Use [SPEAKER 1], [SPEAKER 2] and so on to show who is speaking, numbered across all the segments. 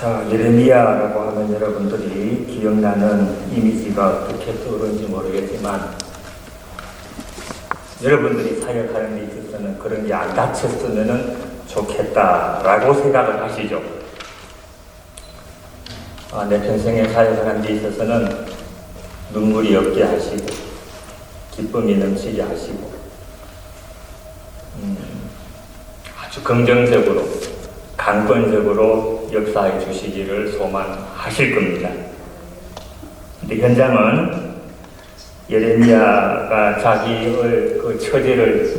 [SPEAKER 1] 자, 예레미야라고 하면 여러분들이 기억나는 이미지가 어떻게 떠오르는지 모르겠지만 여러분들이 사역하는 데 있어서는 그런 게 안 닥쳤으면 좋겠다라고 생각을 하시죠. 내 평생에 사역하는 데 있어서는 눈물이 없게 하시고 기쁨이 넘치게 하시고 아주 긍정적으로 강권적으로 역사해 주시기를 소망하실 겁니다. 근데 현장은 예레미야가 자기의 그 처지를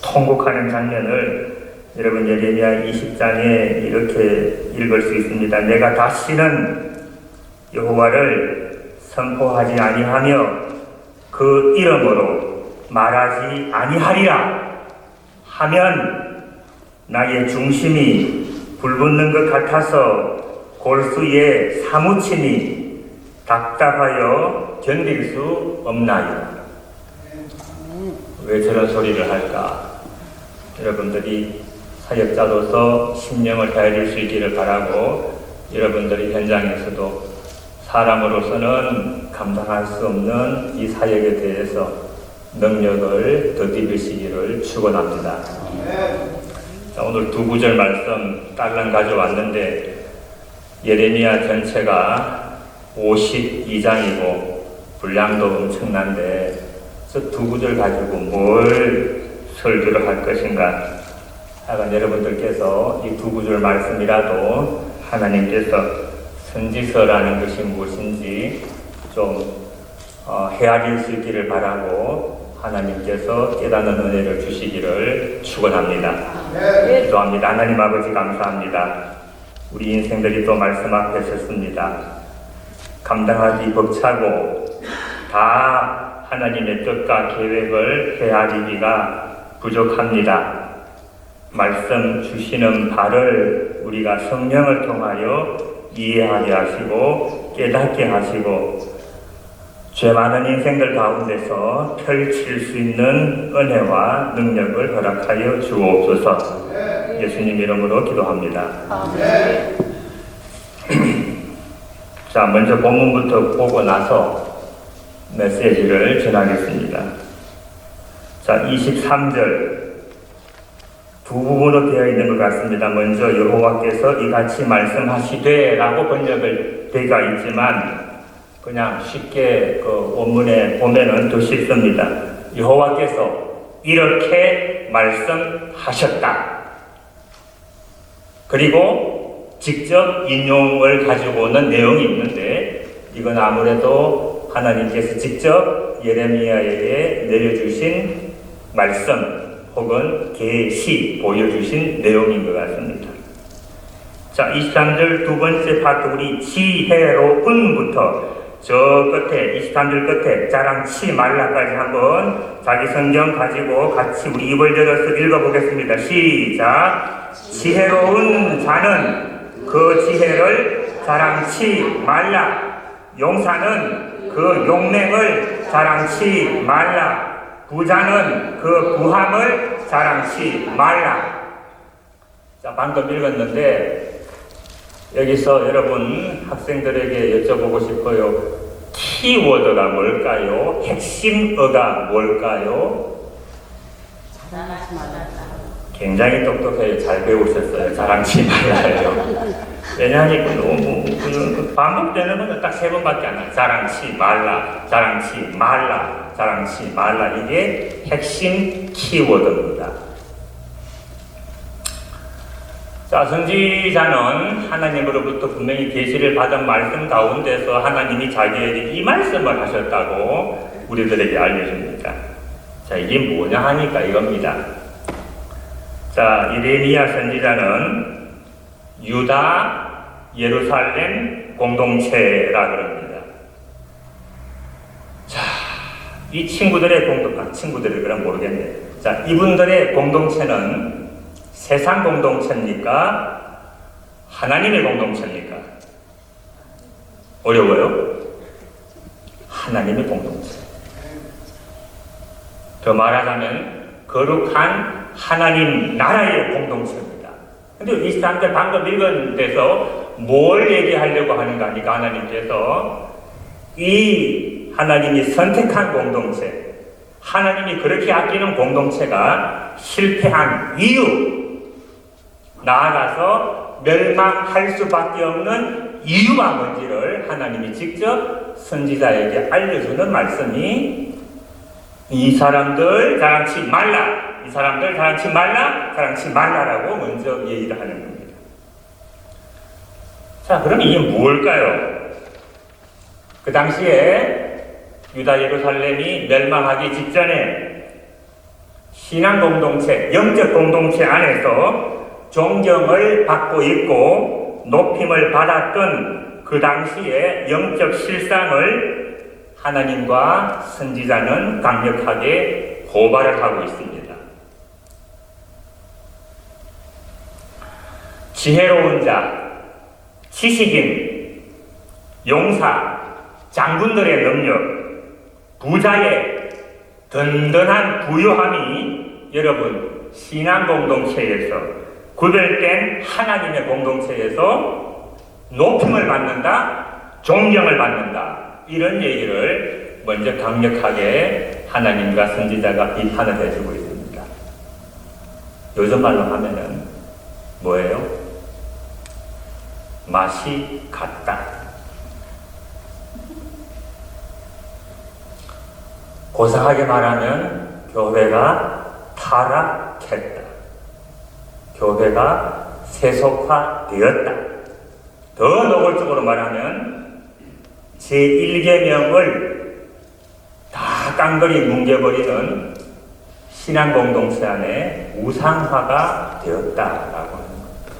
[SPEAKER 1] 통곡하는 장면을 여러분 예레미야 20장에 이렇게 읽을 수 있습니다. 내가 다시는 여호와를 선포하지 아니하며 그 이름으로 말하지 아니하리라 하면 나의 중심이 불붙는 것 같아서 골수에 사무침이 답답하여 견딜 수 없나요? 왜 저런 소리를 할까? 여러분들이 사역자로서 심령을 다해줄 수 있기를 바라고 여러분들이 현장에서도 사람으로서는 감당할 수 없는 이 사역에 대해서 능력을 덧입으시기를 축원합니다. 자, 오늘 두 구절 말씀 딸랑 가져왔는데 예레미야 전체가 52장이고 분량도 엄청난데 저 두 구절 가지고 뭘 설교를 할 것인가? 하여간 여러분들께서 이 두 구절 말씀이라도 하나님께서 선지서라는 것이 무엇인지 좀 헤아릴 수 있기를 바라고 하나님께서 깨닫는 은혜를 주시기를 축원합니다. 기도합니다. 하나님 아버지 감사합니다. 우리 인생들이 또 말씀 앞에 섰습니다. 감당하기 벅차고 다 하나님의 뜻과 계획을 헤아리기가 부족합니다. 말씀 주시는 바를 우리가 성령을 통하여 이해하게 하시고 깨닫게 하시고 죄 많은 인생들 가운데서 펼칠 수 있는 은혜와 능력을 허락하여 주옵소서. 예수님 이름으로 기도합니다. 자, 먼저 본문부터 보고 나서 메시지를 전하겠습니다. 자, 23절 두 부분으로 되어 있는 것 같습니다. 먼저 여호와께서 이같이 말씀하시되 라고 번역을 되어 있지만 그냥 쉽게 그 원문에 보면은 더 쉽습니다. 여호와께서 이렇게 말씀하셨다. 그리고 직접 인용을 가지고 오는 내용이 있는데 이건 아무래도 하나님께서 직접 예레미야에게 내려주신 말씀 혹은 계시 보여주신 내용인 것 같습니다. 자, 23절 두 번째 파트 우리 지혜로운부터 저 끝에 23절 끝에 자랑치 말라까지 한번 자기 성경 가지고 같이 우리 입을 열어서 읽어보겠습니다. 시작. 지혜로운 자는 그 지혜를 자랑치 말라. 용사는 그 용맹을 자랑치 말라. 부자는 그 부함을 자랑치 말라. 자, 방금 읽었는데 여기서 여러분 학생들에게 여쭤보고 싶어요. 키워드가 뭘까요? 핵심어가 뭘까요?
[SPEAKER 2] 자랑하지 말라.
[SPEAKER 1] 굉장히 똑똑해요. 잘 배우셨어요. 자랑치 말라요. 왜냐하면 너무 반복되는 건 딱 세 번밖에 안 나요. 자랑치 말라, 자랑치 말라, 자랑치 말라. 이게 핵심 키워드입니다. 자, 선지자는 하나님으로부터 분명히 계시를 받은 말씀 가운데서 하나님이 자기에게 이 말씀을 하셨다고 우리들에게 알려줍니다. 자, 이게 뭐냐 하니까 이겁니다. 자, 예레미야 선지자는 유다, 예루살렘 공동체라 그럽니다. 자, 이 친구들의 친구들이 그럼 모르겠네. 자, 이분들의 공동체는 세상 공동체입니까? 하나님의 공동체입니까? 어려워요? 하나님의 공동체. 더 말하자면 거룩한 하나님 나라의 공동체입니다. 근데 이 사람들 방금 읽은 데서 뭘 얘기하려고 하는가 하니까 하나님께서 이 하나님이 선택한 공동체, 하나님이 그렇게 아끼는 공동체가 실패한 이유, 나아가서 멸망할 수밖에 없는 이유가 뭔지를 하나님이 직접 선지자에게 알려주는 말씀이 이 사람들 자랑치 말라, 이 사람들 자랑치 말라, 자랑치 말라라고 먼저 얘기를 하는 겁니다. 자, 그럼 이게 뭘까요? 그 당시에 유다 예루살렘이 멸망하기 직전에 신앙 공동체, 영적 공동체 안에서 존경을 받고 있고 높임을 받았던 그 당시의 영적 실상을 하나님과 선지자는 강력하게 고발을 하고 있습니다. 지혜로운 자, 지식인, 용사, 장군들의 능력, 부자의 든든한 부유함이 여러분 신앙 공동체에서 구별된 하나님의 공동체에서 높임을 받는다, 존경을 받는다, 이런 얘기를 먼저 강력하게 하나님과 선지자가 비판을 해주고 있습니다. 요즘 말로 하면은 뭐예요? 맛이 같다. 고상하게 말하면 교회가 타락했다. 교회가 세속화되었다. 더 노골적으로 말하면 제1계명을 다 깡그리 뭉개버리는 신앙 공동체 안에 우상화가 되었다라고 하는 겁니다.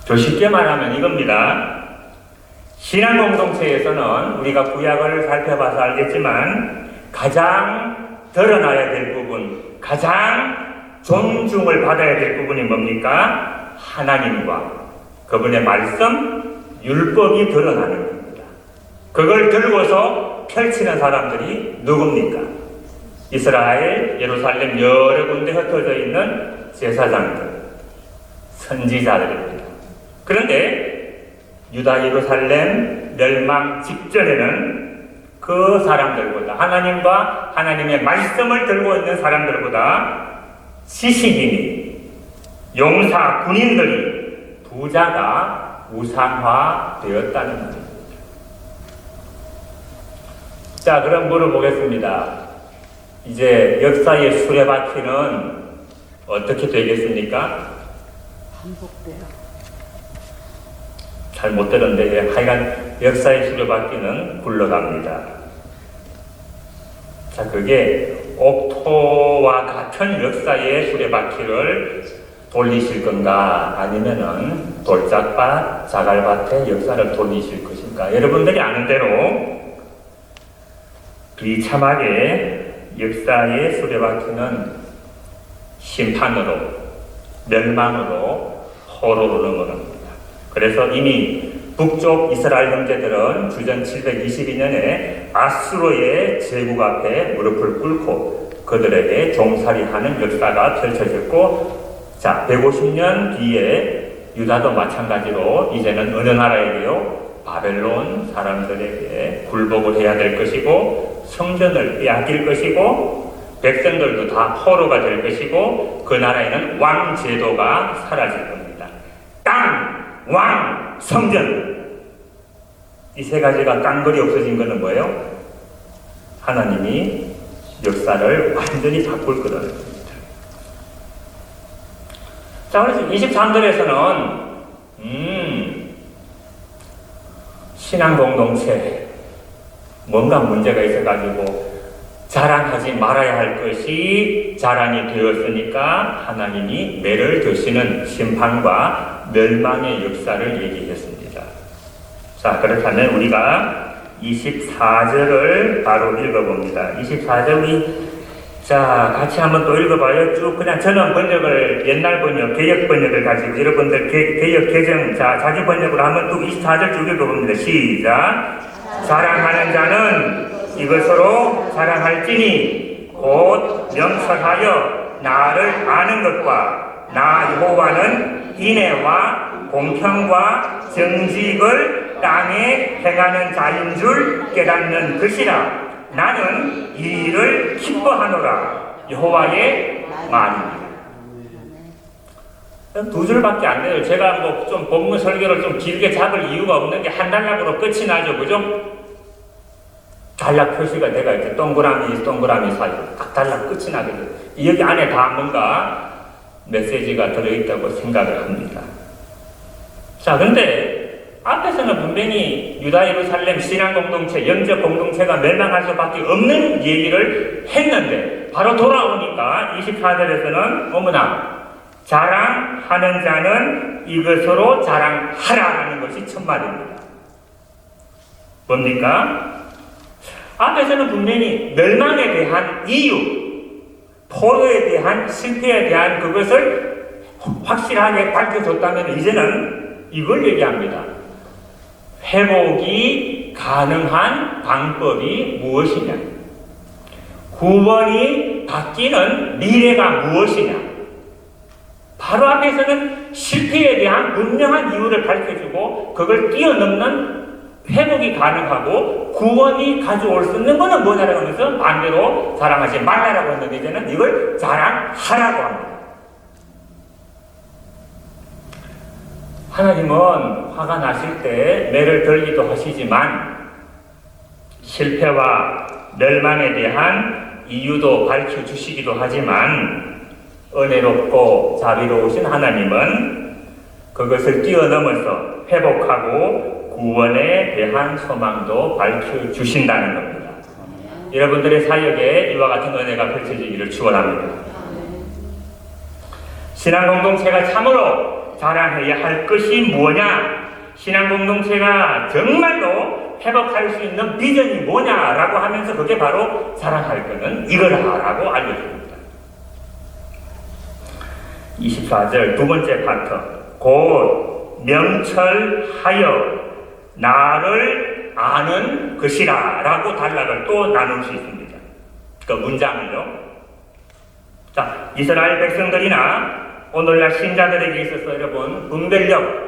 [SPEAKER 1] 더 쉽게 말하면 이겁니다. 신앙 공동체에서는 우리가 구약을 살펴봐서 알겠지만 가장 드러나야 될 부분, 가장 존중을 받아야 될 부분이 뭡니까? 하나님과 그분의 말씀, 율법이 드러나는 겁니다. 그걸 들고서 펼치는 사람들이 누굽니까? 이스라엘, 예루살렘 여러 군데 흩어져 있는 제사장들, 선지자들입니다. 그런데 유다 예루살렘 멸망 직전에는 그 사람들보다, 하나님과 하나님의 말씀을 들고 있는 사람들보다 지식인이, 용사, 군인들이, 부자가 우상화되었다는 말입니다. 자, 그럼 물어보겠습니다. 이제 역사의 수레바퀴는 어떻게 되겠습니까?
[SPEAKER 2] 반복돼요.
[SPEAKER 1] 잘 못 들었는데 하여간 역사의 수레바퀴는 굴러갑니다. 자, 그게 옥토와 같은 역사의 수레바퀴를 돌리실 건가, 아니면은 돌짝밭, 자갈밭의 역사를 돌리실 것인가. 여러분들이 아는 대로 비참하게 역사의 수레바퀴는 심판으로, 멸망으로, 포로로 넘어갑니다. 그래서 이미 북쪽 이스라엘 형제들은 주전 722년에 아수르의 제국 앞에 무릎을 꿇고 그들에게 종살이하는 역사가 펼쳐졌고, 자, 150년 뒤에 유다도 마찬가지로 이제는 어느 나라에게요? 바벨론 사람들에게 굴복을 해야 될 것이고, 성전을 빼앗길 것이고, 백성들도 다 포로가 될 것이고, 그 나라에는 왕 제도가 사라질 겁니다. 땅, 왕, 성전, 이 세 가지가 깡그리 없어진 것은 뭐예요? 하나님이 역사를 완전히 바꿀 거라는 겁니다. 자, 그래서 23절에서는 신앙 공동체 뭔가 문제가 있어가지고 자랑하지 말아야 할 것이 자랑이 되었으니까 하나님이 매를 드시는 심판과 멸망의 역사를 얘기했습니다. 자, 그렇다면 우리가 24절을 바로 읽어봅니다. 24절 우리 자, 같이 한번 또 읽어봐요. 쭉 그냥 저는 번역을, 옛날 번역, 개역 번역을 가지고 여러분들 개역, 개정, 자, 자기 번역으로 한번 또 24절 쭉 읽어봅니다. 시작. 자랑하는 자는 이것으로 자랑할지니 곧 명철하여 나를 아는 것과 나 여호와는 인애와 공평과 정직을 땅에 행하는 자인 줄 깨닫는 것이라. 나는 이 일을 기뻐하노라. 여호와의 말입니다. 두 줄밖에 안 돼요. 제가 뭐 좀 본문 설교를 좀 길게 잡을 이유가 없는 게 한 단락으로 끝이 나죠, 그죠? 단락 표시가 내가 이렇게 동그라미 사이로 딱 단락 끝이 나게 돼요. 여기 안에 다 뭔가 메시지가 들어있다고 생각을 합니다. 자, 근데 앞에서는 분명히 유다 예루살렘 신앙 공동체, 영적 공동체가 멸망할 수밖에 없는 얘기를 했는데 바로 돌아오니까 24절에서는 어머나 자랑하는 자는 이것으로 자랑하라라는 것이 첫 말입니다. 뭡니까? 앞에서는 분명히 멸망에 대한 이유, 포로에 대한 실패에 대한 그것을 확실하게 밝혀줬다면 이제는 이걸 얘기합니다. 회복이 가능한 방법이 무엇이냐? 구원이 바뀌는 미래가 무엇이냐? 바로 앞에서는 실패에 대한 분명한 이유를 밝혀주고 그걸 뛰어넘는 회복이 가능하고 구원이 가져올 수 있는 것은 뭐냐라고 하면서 반대로 자랑하지 말라라고 했는데 이제는 이걸 자랑하라고 합니다. 하나님은 화가 나실 때 매를 들기도 하시지만 실패와 멸망에 대한 이유도 밝혀주시기도 하지만 은혜롭고 자비로우신 하나님은 그것을 뛰어넘어서 회복하고 구원에 대한 소망도 밝혀주신다는 겁니다. 여러분들의 사역에 이와 같은 은혜가 펼쳐지기를 축원합니다. 신앙공동체가 참으로 자랑해야 할 것이 뭐냐? 신앙공동체가 정말로 회복할 수 있는 비전이 뭐냐라고 하면서 그게 바로 자랑할 것은 이거라라고 알려줍니다. 24절 두 번째 파트, 곧 명철하여 나를 아는 것이라 라고 단락을 또 나눌 수 있습니다. 그 문장을요. 자, 이스라엘 백성들이나 오늘날 신자들에게 있어서 여러분 분별력,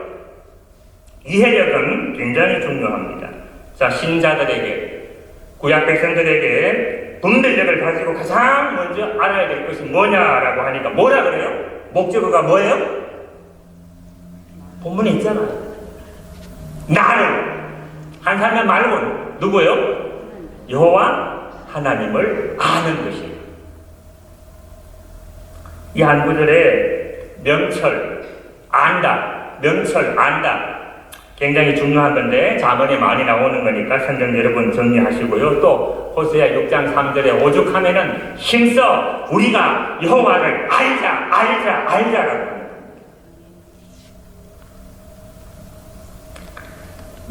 [SPEAKER 1] 이해력은 굉장히 중요합니다. 자, 신자들에게, 구약 백성들에게 분별력을 가지고 가장 먼저 알아야 될 것이 뭐냐라고 하니까 뭐라 그래요? 목적어가 뭐예요? 본문에 있잖아요. 나를, 한 사람 말고는 누구예요? 여호와 하나님을 아는 것이에요. 이 한 구절에 명철, 안다, 명철, 안다 굉장히 중요한 건데 자문에 많이 나오는 거니까 성경 여러분 정리하시고요. 또 호세아 6장 3절에 오죽하면은 힘써 우리가 여호와를 알자라고 합니다.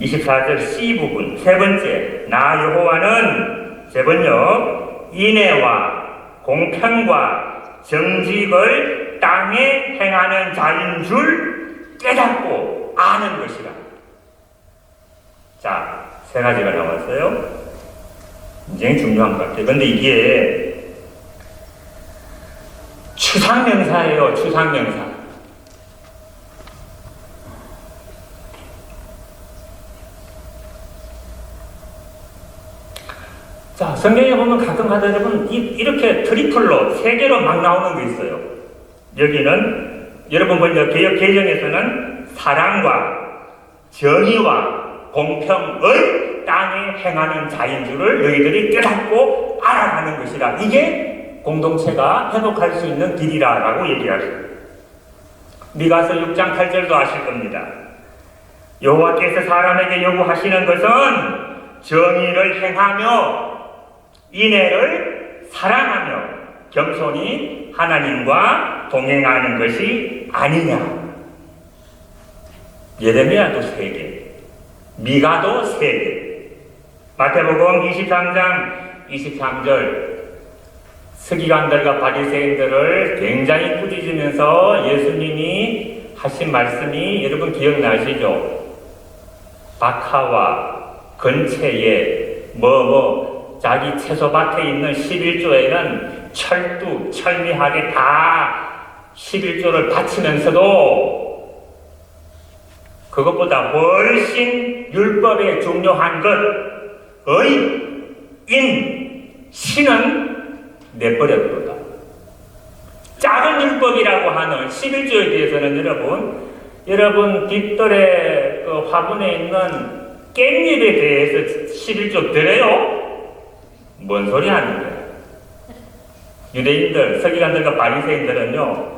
[SPEAKER 1] 24절 C 부분 세 번째, 나 여호와는 세 번역 인애와 공평과 정직을 땅에 행하는 자인 줄 깨닫고 아는 것이라. 자, 세 가지가 나왔어요. 굉장히 중요한 것 같아요. 근데 이게 추상명사예요. 추상명사. 자, 성경에 보면 가끔 가다 여러분 이렇게 트리플로 세 개로 막 나오는 게 있어요. 여기는 여러분 먼저 개역 개정에서는 사랑과 정의와 공평을 땅에 행하는 자인 줄을 너희들이 깨닫고 알아가는 것이라. 이게 공동체가 회복할 수 있는 길이라고 얘기하죠. 미가서 6장 8절도 아실 겁니다. 여호와께서 사람에게 요구하시는 것은 정의를 행하며 인애를 사랑하며 겸손히 하나님과 동행하는 것이 아니냐. 예레미야도 3개, 미가도 3개. 마태복음 23장 23절 서기관들과 바리새인들을 굉장히 꾸짖으면서 예수님이 하신 말씀이 여러분 기억나시죠? 박하와 근처에 자기 채소밭에 있는 11조에는 철미하게 다 11조를 바치면서도 그것보다 훨씬 율법에 중요한 것, 의, 인, 신은 내버렸도다. 작은 율법이라고 하는 11조에 대해서는 여러분 뒷돌에 그 화분에 있는 깻잎에 대해서 11조 들어요? 뭔 소리 하는 거야? 유대인들, 서기관들과 바리새인들은요,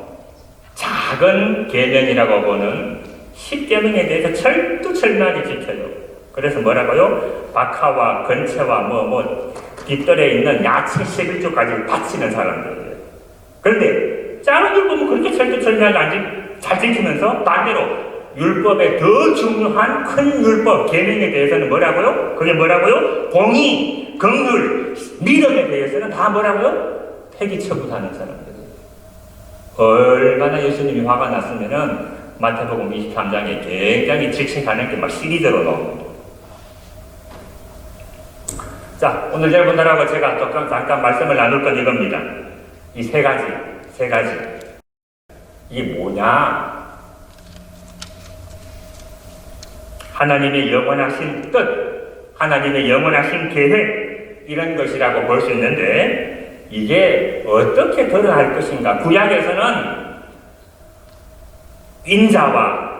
[SPEAKER 1] 작은 계명이라고 보는 10계명에 대해서 철두철미하게 지켜요. 그래서 뭐라고요? 박하와 건채와 뒷돌에 있는 야채 11조까지 바치는 사람들이에요. 그런데 작은 율법은 그렇게 철두철미하게 잘 지키면서 반대로 율법에 더 중요한 큰 율법, 계명에 대해서는 뭐라고요? 그게 뭐라고요? 공의, 긍휼, 믿음에 대해서는 다 뭐라고요? 폐기 처분하는 사람들이에요. 얼마나 예수님이 화가 났으면은 마태복음 23장에 굉장히 직신하는 게 막 시리즈로 나옵니다. 자, 오늘 여러분들하고 제가 또 잠깐 말씀을 나눌 건 이겁니다. 이 세 가지. 이게 뭐냐? 하나님의 영원하신 뜻, 하나님의 영원하신 계획, 이런 것이라고 볼 수 있는데, 이게 어떻게 드러날 것인가? 구약에서는 인자와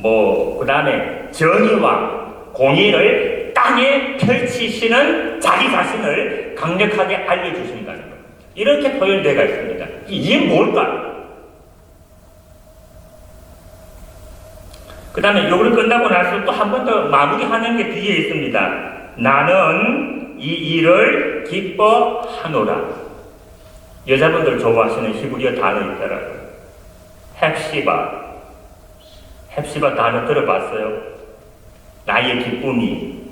[SPEAKER 1] 그 다음에 정의와 공의를 땅에 펼치시는 자기 자신을 강력하게 알려주신다는 겁니다. 이렇게 표현되어 있습니다. 이게 뭘까? 그 다음에 이걸 끝나고 나서 또 한 번 더 마무리하는 게 뒤에 있습니다. 나는 이 일을 기뻐하노라. 여자분들 좋아하시는 히브리어 단어 있더라고요. 헵시바 단어 들어봤어요? 나의 기쁨이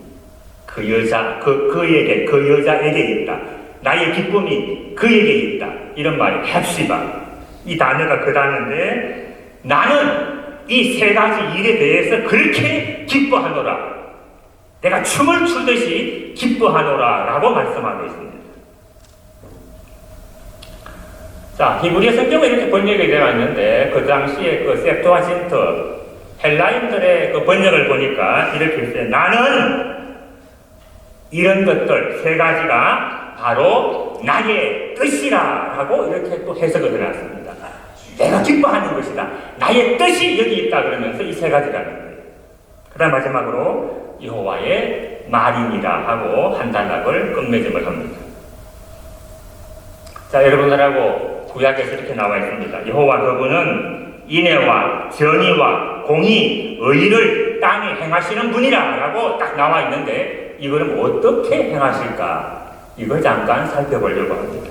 [SPEAKER 1] 그 여자에게 있다. 나의 기쁨이 그에게 있다. 이런 말이 헵시바. 이 단어가 그 단어인데, 나는 이 세 가지 일에 대해서 그렇게 기뻐하노라. 내가 춤을 추듯이 기뻐하노라 라고 말씀하고 있습니다. 자, 히브리어 성경은 이렇게 번역이 되어 있는데, 그 당시에 그 septuagin트 헬라인들의 그 번역을 보니까 이렇게 있어요. 나는 이런 것들 세 가지가 바로 나의 뜻이라 라고 이렇게 또 해석을 해놨습니다. 내가 기뻐하는 것이다. 나의 뜻이 여기 있다. 그러면서 이 세 가지라는 거예요. 그 다음 마지막으로 여호와의 말이니라 하고 한 단락을 끝맺음을 합니다. 자, 여러분들하고 구약에서 이렇게 나와 있습니다. 여호와 그분은 인애와 정의와 공의, 의를 땅에 행하시는 분이라 라고 딱 나와 있는데, 이거는 어떻게 행하실까? 이걸 잠깐 살펴보려고 합니다.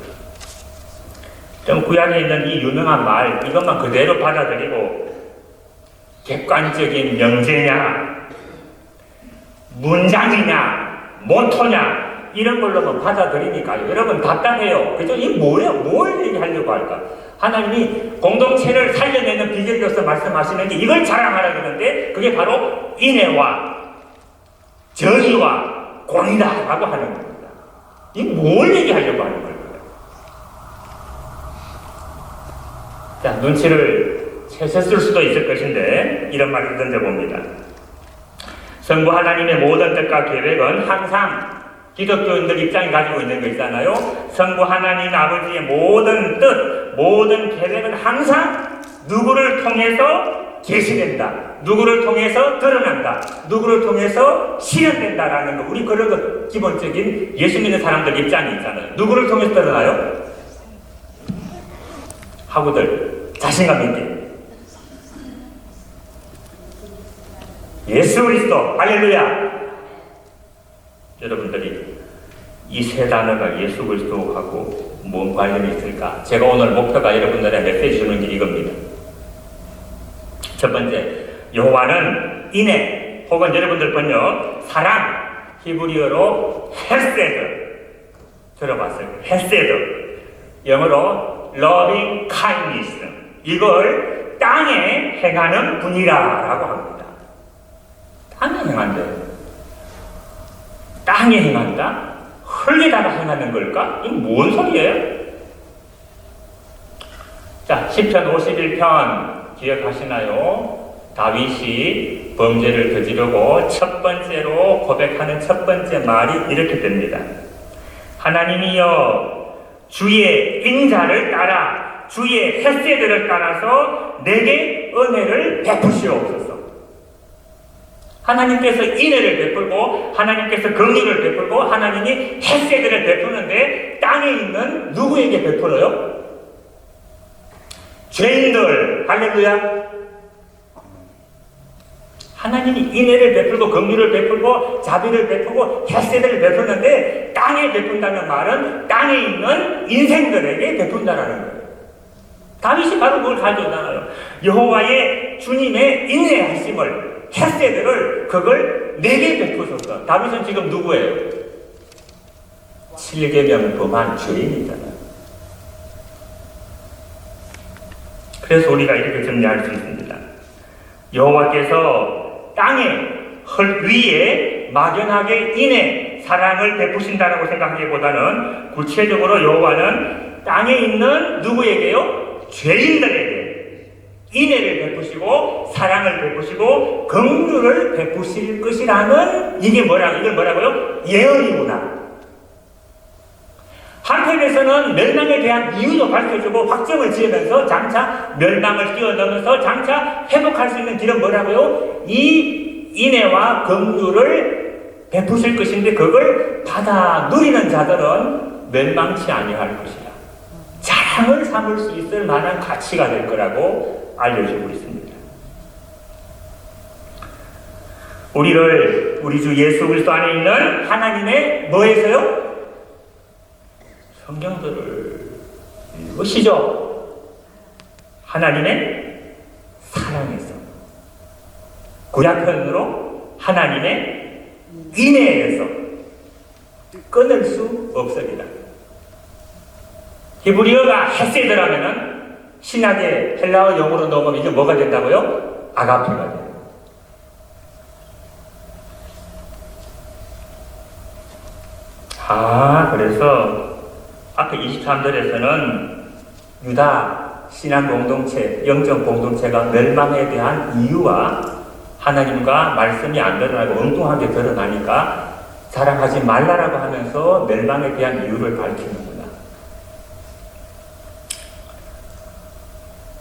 [SPEAKER 1] 좀 구약에 있는 이 유명한 말, 이것만 그대로 받아들이고 객관적인 명제냐, 문장이냐, 모토냐, 이런 걸로만 받아들이니까 여러분 답답해요. 그죠? 이게 뭐예요? 뭘 얘기하려고 할까? 하나님이 공동체를 살려내는 비결로서 말씀하시는 게 이걸 자랑하라 그러는데, 그게 바로 인애와 정의와 공의다라고 하는 겁니다. 이게 뭘 얘기하려고 하는 걸까요? 자, 눈치를 채셨을 수도 있을 것인데 이런 말을 던져봅니다. 성부 하나님의 모든 뜻과 계획은 항상 기독교인들 입장이 가지고 있는 거 있잖아요. 성부 하나님 아버지의 모든 뜻, 모든 계획은 항상 누구를 통해서 계시된다. 누구를 통해서 드러난다. 누구를 통해서 실현된다라는 거. 우리 그런 거 기본적인 예수 믿는 사람들 입장이 있잖아요. 누구를 통해서 드러나요? 하고들 자신감 있게 예수 그리스도 할렐루야. 여러분들이 이 세 단어가 예수 그리스도하고 뭔 관련이 있을까? 제가 오늘 목표가 여러분들의 메시지 주는 게 이겁니다. 첫 번째, 여호와는 인애 혹은 여러분들 번역 사랑, 히브리어로 헤세드 들어봤어요. 헤세드, 영어로 loving kindness, 이걸 땅에 행하는 분이라고 합니다. 땅에 행한대요. 땅에 행한다? 흙에다가 행하는 걸까? 이게 뭔 소리예요? 자, 시편 51편 기억하시나요? 다윗이 범죄를 저지르고 첫 번째로 고백하는 첫 번째 말이 이렇게 됩니다. 하나님이여 주의 인자를 따라 주의 헷세들을 따라서 내게 은혜를 베푸시옵소서. 하나님께서 인애를 베풀고 하나님께서 긍휼을 베풀고 하나님이 헷세들을 베푸는데 땅에 있는 누구에게 베풀어요? 죄인들. 할렐루야. 하나님이 인애를 베풀고 긍휼을 베풀고 자비를 베풀고 헷세들을 베푸는데 땅에 베푼다는 말은 땅에 있는 인생들에게 베푼다라는 거예요. 다윗이 바로 그걸 가져오잖아요. 여호와의 주님의 인내하심을 헷세들을 그걸 내게 베푸소서. 다윗은 지금 누구예요? 7계명 범한 죄인이잖아요. 그래서 우리가 이렇게 정리할 수 있습니다. 여호와께서 땅에 헐 위에 막연하게 인애 사랑을 베푸신다라고 생각하기보다는 구체적으로 여호와는 땅에 있는 누구에게요? 죄인들에게 인애를 베푸시고 사랑을 베푸시고 긍휼을 베푸실 것이라는 이게 이걸 뭐라고요? 예언이구나. 한편에서는 멸망에 대한 이유도 밝혀주고 확정을 지으면서 장차 멸망을 뛰어넘어서 장차 회복할 수 있는 길은 뭐라고요? 이 인애와 긍휼을 베푸실 것인데 그걸 받아 누리는 자들은 멸망치 아니할 것이다. 자랑을 삼을 수 있을 만한 가치가 될 거라고 알려주고 있습니다. 우리 주 예수 그리스도 안에 있는 하나님의 뭐에서요? 성경들을 읽으시죠. 하나님의 사랑에서, 구약편으로 하나님의 인애에서 끊을 수 없으리라. 히브리어가 헷세드라면은 신약의 헬라어 용어로 넘으면 이게 뭐가 된다고요? 아가페가 돼요. 그래서 앞에 23절에서는 유다 신앙 공동체, 영적 공동체가 멸망에 대한 이유와 하나님과 말씀이 안 드러나고 엉뚱하게 드러나니까 자랑하지 말라라고 하면서 멸망에 대한 이유를 밝히는구나.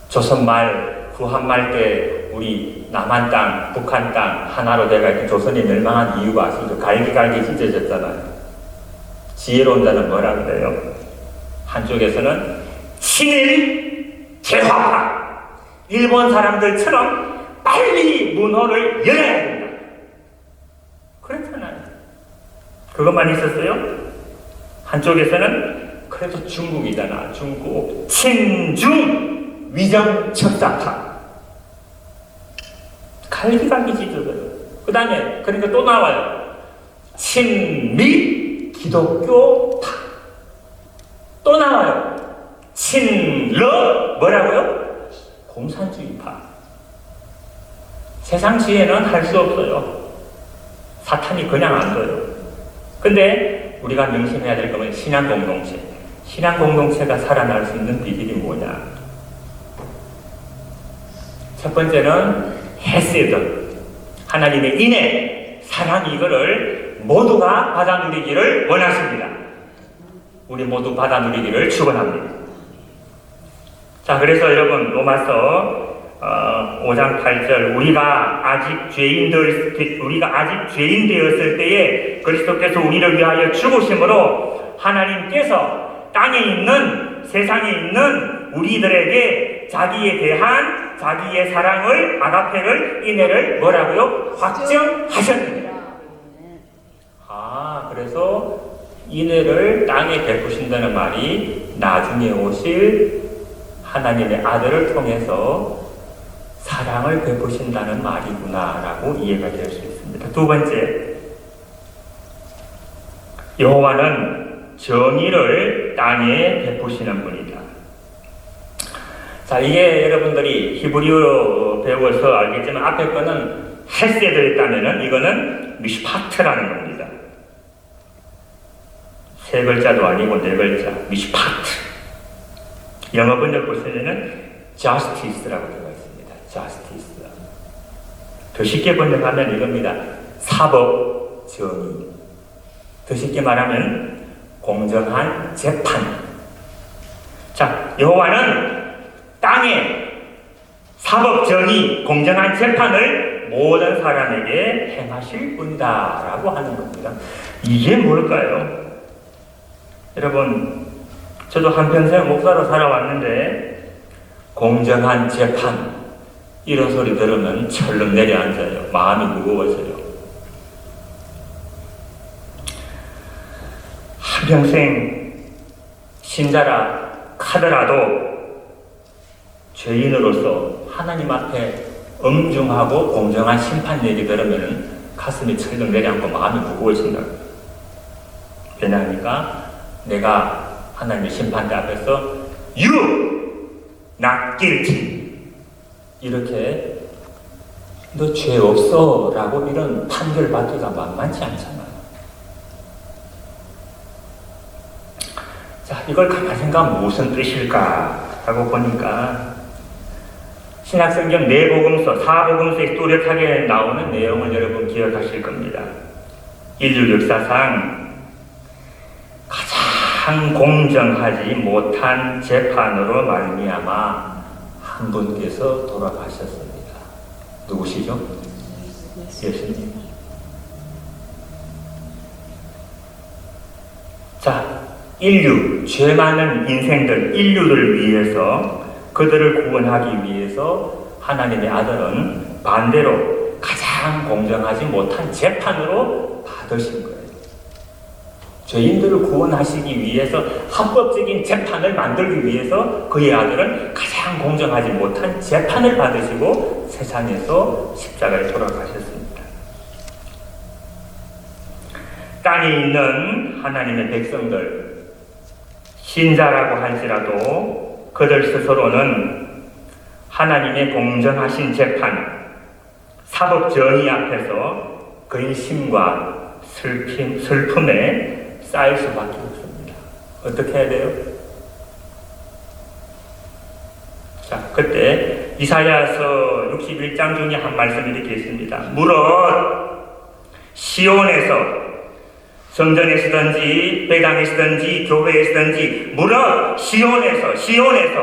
[SPEAKER 1] 조선말, 후한말 때 우리 남한 땅, 북한 땅 하나로 돼가 조선이 멸망한 이유가 아시죠? 갈기갈기 찢어졌잖아요. 지혜로운 자는 뭐라 그래요? 한쪽에서는 친일 재화파, 일본 사람들처럼 빨리 문호를 열어야 된다. 그렇잖아요. 그것만 있었어요? 한쪽에서는 그래도 중국이잖아. 중국 친중 위정척사파. 갈기갈기 찢어져요. 그 다음에 그러니까 또 나와요. 친미 기독교파. 또 나와요. 친러 뭐라고요? 공산주의파. 세상 지혜는 할 수 없어요. 사탄이 그냥 안 둬요. 근데 우리가 명심해야 될 거는 신앙 공동체. 신앙 공동체가 살아날 수 있는 비결이 뭐냐? 첫 번째는 헤세드, 하나님의 인애, 사랑 이거를 모두가 받아 누리기를 원하십니다. 우리 모두 받아 누리기를 축원합니다. 자, 그래서 여러분 로마서 5장 8절 우리가 아직 죄인 되었을 때에 그리스도께서 우리를 위하여 죽으심으로 하나님께서 땅에 있는 세상에 있는 우리들에게 자기에 대한 자기의 사랑을 아가페를 인애를 뭐라고요? 확정하셨습니다. 그래서 인애를 땅에 베푸신다는 말이 나중에 오실 하나님의 아들을 통해서 사랑을 베푸신다는 말이구나라고 이해가 될 수 있습니다. 두 번째, 여호와는 정의를 땅에 베푸시는 분이다. 자, 이게 여러분들이 히브리어로 배워서 알겠지만 앞에 거는 헬세드 있다면은 이거는 미슈파트라는 겁니다. 세 글자도 아니고 네 글자, 미슈파트. 영어 번역 보시면은 justice라고 되어 있습니다. justice. 더 쉽게 번역하면 이겁니다. 사법 정의. 더 쉽게 말하면 공정한 재판. 자, 여호와는 땅에 사법 정의, 공정한 재판을 모든 사람에게 행하실 분이다 라고 하는 겁니다. 이게 뭘까요? 여러분, 저도 한평생 목사로 살아왔는데 공정한 재판 이런 소리 들으면 철렁 내려앉아요. 마음이 무거워져요. 한평생 신자라 하더라도 죄인으로서 하나님 앞에 엄중하고 공정한 심판 얘기 들으면 가슴이 철렁 내려앉고 마음이 무거워진다. 왜냐하니까 내가 하나님의 심판대 앞에서 You not guilty 이렇게 너 죄 없어 라고 이런 판결 받기가 만만치 않잖아요. 자, 이걸 가만히 생각하면 무슨 뜻일까 하고 보니까 신약성경 내복음서, 사복음서에 뚜렷하게 나오는 내용을 여러분 기억하실 겁니다. 인류 역사상 가장 공정하지 못한 재판으로 말미암아 한 분께서 돌아가셨습니다. 누구시죠? 예수님. 자, 인류, 죄 많은 인생들, 인류를 위해서 그들을 구원하기 위해서 하나님의 아들은 반대로 가장 공정하지 못한 재판으로 받으신 거예요. 죄인들을 구원하시기 위해서 합법적인 재판을 만들기 위해서 그의 아들은 가장 공정하지 못한 재판을 받으시고 세상에서 십자가에 돌아가셨습니다. 땅에 있는 하나님의 백성들, 신자라고 할지라도 그들 스스로는 하나님의 공정하신 재판, 사법 정의 앞에서 근심과 슬픔에 쌓일 수밖에 없습니다. 어떻게 해야 돼요? 자, 그때 이사야서 61장 중에 한 말씀이 이렇게 있습니다. 무릇 시온에서 성전에서든지 회당에서든지 교회에서든지 무릇 시온에서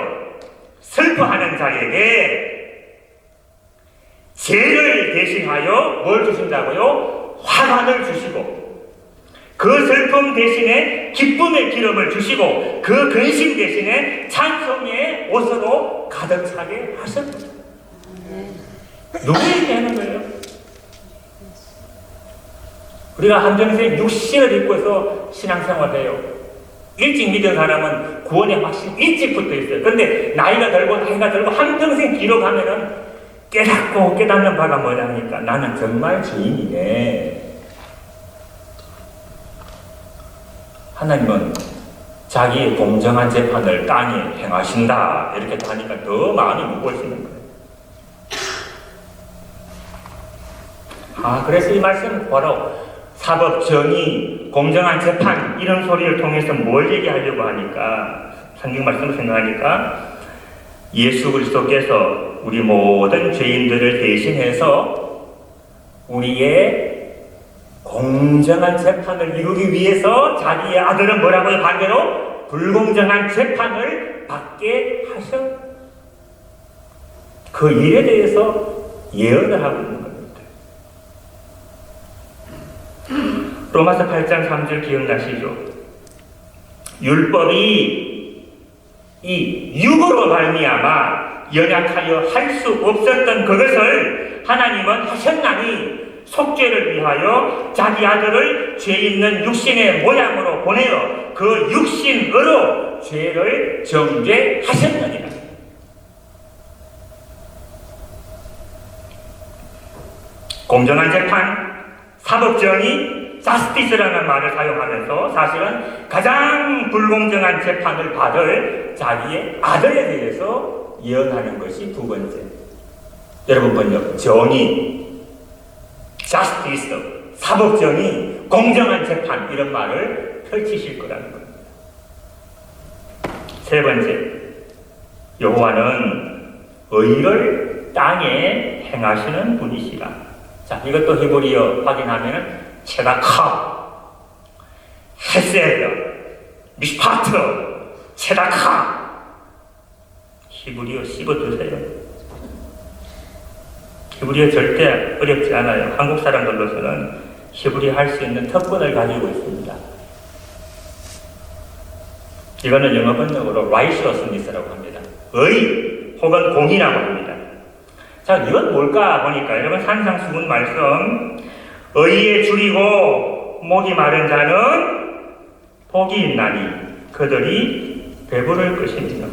[SPEAKER 1] 슬퍼하는 자에게 죄를 대신하여 뭘 주신다고요? 화관을 주시고 그 슬픔 대신에 기쁨의 기름을 주시고 그 근심 대신에 찬송의 옷으로 가득 차게 하셨습니다. 누구에게 하는 거예요? 우리가 한평생 육신을 입고서 신앙생활을 해요. 일찍 믿은 사람은 구원의 확신 일찍 붙어 있어요. 그런데 나이가 들고 한평생 기록하면은 깨닫고 깨닫는 바가 뭐냐니까 나는 정말 죄인이네. 하나님은 자기의 공정한 재판을 땅에 행하신다. 이렇게 하니까 더 마음이 무거워지는 거예요. 그래서 이 말씀은 바로 사법 정의, 공정한 재판 이런 소리를 통해서 뭘 얘기하려고 하니까 성경 말씀을 생각하니까 예수 그리스도께서 우리 모든 죄인들을 대신해서 우리의 공정한 재판을 이루기 위해서 자기의 아들은 뭐라고요? 반대로 불공정한 재판을 받게 하셔. 그 일에 대해서 예언을 하고 있는 겁니다. 로마서 8장 3절 기억나시죠? 율법이 이 육으로 말미암아 연약하여 할 수 없었던 그것을 하나님은 하셨나니 속죄를 위하여 자기 아들을 죄 있는 육신의 모양으로 보내어 그 육신으로 죄를 정죄하셨느니라. 공정한 재판, 사법정의, 자스티스라는 말을 사용하면서 사실은 가장 불공정한 재판을 받을 자기의 아들에 대해서 예언하는 것이 두 번째. 여러분 번역, 정의, 자스티스, 사법정의, 공정한 재판 이런 말을 펼치실 거라는 겁니다. 세 번째, 여호와는 의를 땅에 행하시는 분이시라. 자, 이것도 히브리어 확인하면은 체다카, 헤세드, 미스파트, 체다카. 히브리어 씹어두세요. 히브리어 절대 어렵지 않아요. 한국 사람들로서는 히브리어 할 수 있는 특권을 가지고 있습니다. 이거는 영어 번역으로 righteousness라고 합니다. 의 혹은 공이라고 합니다. 자, 이건 뭘까 보니까 여러분 산상수훈 말씀, 의에 줄이고 목이 마른 자는 복이 있나니 그들이 배부를 것입니다.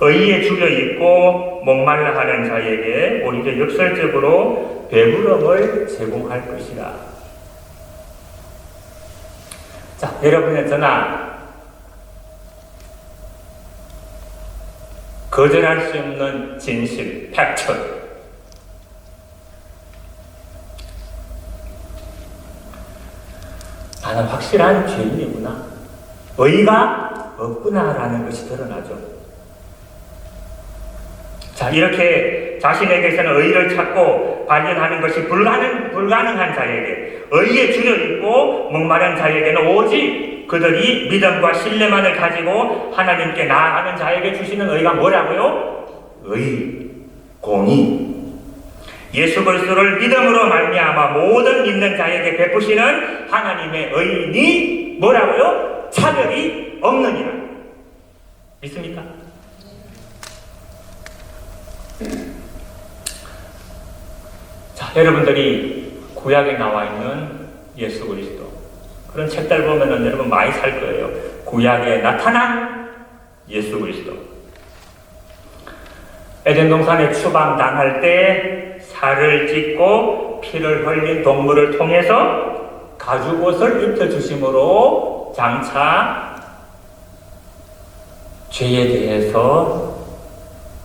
[SPEAKER 1] 의에 줄여 있고 목말라 하는 자에게 오히려 역설적으로 배부름을 제공할 것이라. 자, 여러분의 저나 거절할 수 없는 진실, 팩트. 나는 확실한 죄인이구나. 의가 없구나라는 것이 드러나죠. 자, 이렇게 자신에게서는 의를 찾고 발견하는 것이 불가능한 자에게, 의에 줄여 있고 목마른 자에게는 오직 그들이 믿음과 신뢰만을 가지고 하나님께 나아가는 자에게 주시는 의가 뭐라고요? 의, 공의. 예수 그리스도를 믿음으로 말미암아 모든 믿는 자에게 베푸시는 하나님의 의인이 뭐라고요? 차별이 없느니라. 믿습니까? 자, 여러분들이 구약에 나와 있는 예수 그리스도, 그런 책들 보면은 여러분 많이 살 거예요. 구약에 나타난 예수 그리스도. 에덴 동산에 추방당할 때 살을 찢고 피를 흘린 동물을 통해서 가죽옷을 입혀주심으로 장차 죄에 대해서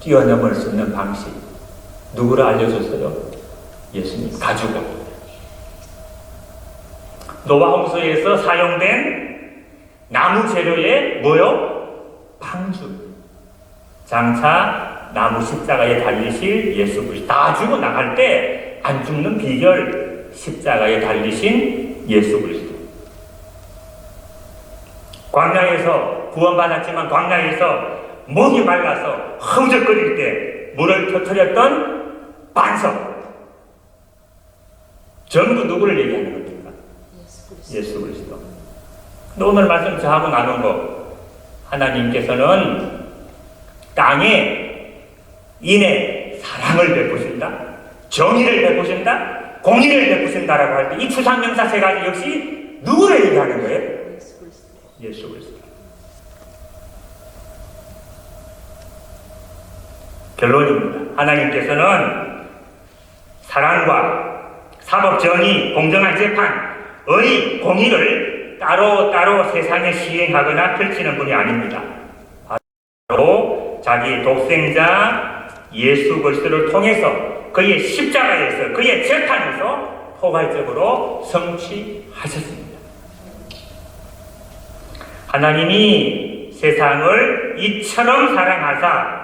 [SPEAKER 1] 뛰어넘을 수 있는 방식. 누구를 알려줬어요? 예수님. 가죽옷. 노아 홍수에서 사용된 나무 재료에 뭐요? 방주. 장차 나무 십자가에 달리실 예수 그리스도. 다 죽어 나갈 때 안 죽는 비결, 십자가에 달리신 예수 그리스도. 광야에서 구원받았지만 광야에서 목이 말라서 허우적거릴 때 물을 터뜨렸던 반석. 전부 누구를 얘기하는 겁니까? 예수 그리스도. 오늘 말씀 저하고 나눈 거, 하나님께서는 땅에 인의 사랑을 베푸신다, 정의를 베푸신다, 공의를 베푸신다라고 할 때 이 추상명사 세 가지 역시 누구를 얘기하는 거예요? 예수 그리스도. 결론입니다. 하나님께서는 사랑과 사법 정의, 공정한 재판, 의, 공의를 따로따로 세상에 시행하거나 펼치는 분이 아닙니다. 바로 자기 독생자 예수 그리스도를 통해서 그의 십자가에서, 그의 재판에서 포괄적으로 성취하셨습니다. 하나님이 세상을 이처럼 사랑하사,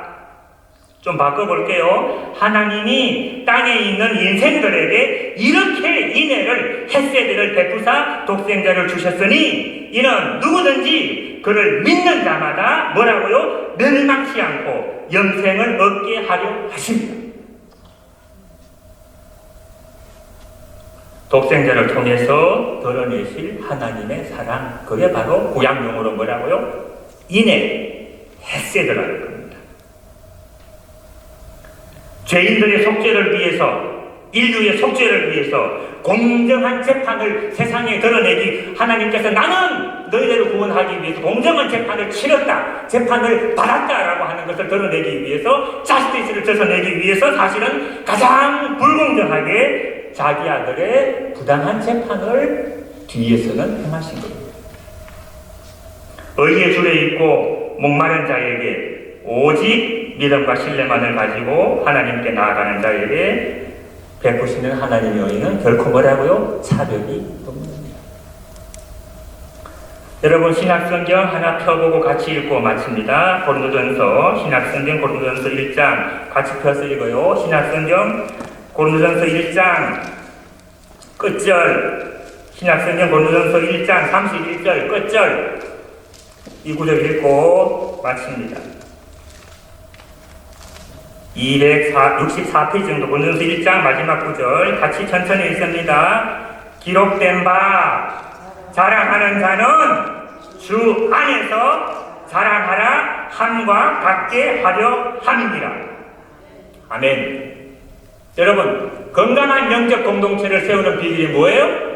[SPEAKER 1] 좀 바꿔볼게요. 하나님이 땅에 있는 인생들에게 이렇게 인애를, 헤세드를 베푸사 독생자를 주셨으니 이는 누구든지 그를 믿는 자마다 뭐라고요? 멸망치 않고 영생을 얻게 하려 하십니다. 독생자를 통해서 드러내실 하나님의 사랑, 그게 바로 구약용어로 뭐라고요? 인애, 헤세드라는 겁니다. 죄인들의 속죄를 위해서, 인류의 속죄를 위해서 공정한 재판을 세상에 드러내기, 하나님께서 나는 너희들을 구원하기 위해서 공정한 재판을 치렀다, 재판을 받았다라고 하는 것을 드러내기 위해서, 자스티스를 드러내기 위해서 사실은 가장 불공정하게 자기 아들의 부당한 재판을 뒤에서는 행하신 겁니다. 의에 줄여 있고 목마른 자에게 오직 믿음과 신뢰만을 가지고 하나님께 나아가는 자에게 베푸시는 하나님의 의는 결코 뭐라고요? 차별이 없습니다. 여러분 신약성경 하나 펴보고 같이 읽고 마칩니다. 고린도전서 신약성경 고린도전서 1장 같이 펴서 읽어요. 신약성경 고린도전서 1장 끝절, 신약성경 고린도전서 1장 31절 끝절, 이 구절 읽고 마칩니다. 264페이지 정도 고린도전서 1장 마지막 구절 같이 천천히 읽습니다. 기록된 바 자랑하는 자는 주 안에서 자랑하라 함과 같게 하려 함이니라. 아멘. 여러분, 건강한 영적 공동체를 세우는 비결이 뭐예요?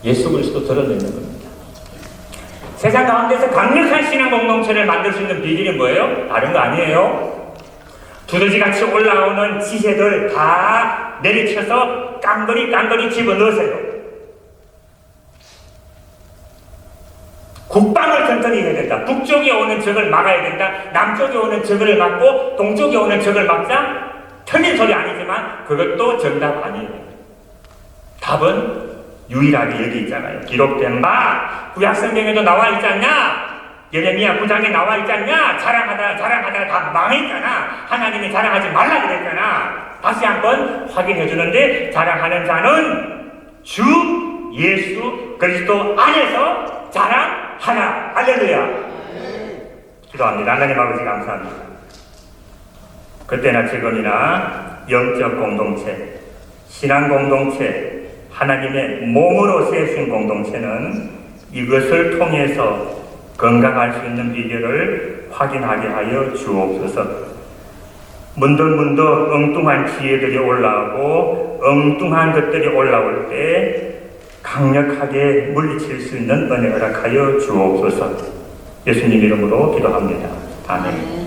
[SPEAKER 1] 예수 그리스도 드러내는 겁니다. 세상 가운데서 강력한 신앙 공동체를 만들 수 있는 비결이 뭐예요? 다른 거 아니에요. 두더지같이 올라오는 지혜들 다 내리쳐서 깡거리 집어넣으세요. 국방을 튼튼히 해야 된다. 북쪽에 오는 적을 막아야 된다. 남쪽에 오는 적을 막고 동쪽에 오는 적을 막자. 틀린 소리 아니지만 그것도 정답 아니에요. 답은 유일하게 여기 있잖아요. 기록된 바 구약성경에도 나와 있지 않냐? 예레미야 9장에 나와 있지 않냐? 자랑하다 다 망했잖아. 하나님이 자랑하지 말라 그랬잖아. 다시 한번 확인해 주는데, 자랑하는 자는 주 예수 그리스도 안에서 자랑하라. 할렐루야. 기도합니다. 하나님 아버지 감사합니다. 그때나 지금이나 영적 공동체, 신앙 공동체, 하나님의 몸으로 세우신 공동체는 이것을 통해서 건강할 수 있는 비결을 확인하게 하여 주옵소서. 문득문득 엉뚱한 지혜들이 올라오고 엉뚱한 것들이 올라올 때 강력하게 물리칠 수 있는 은혜 허락하여 주옵소서. 예수님 이름으로 기도합니다. 아멘.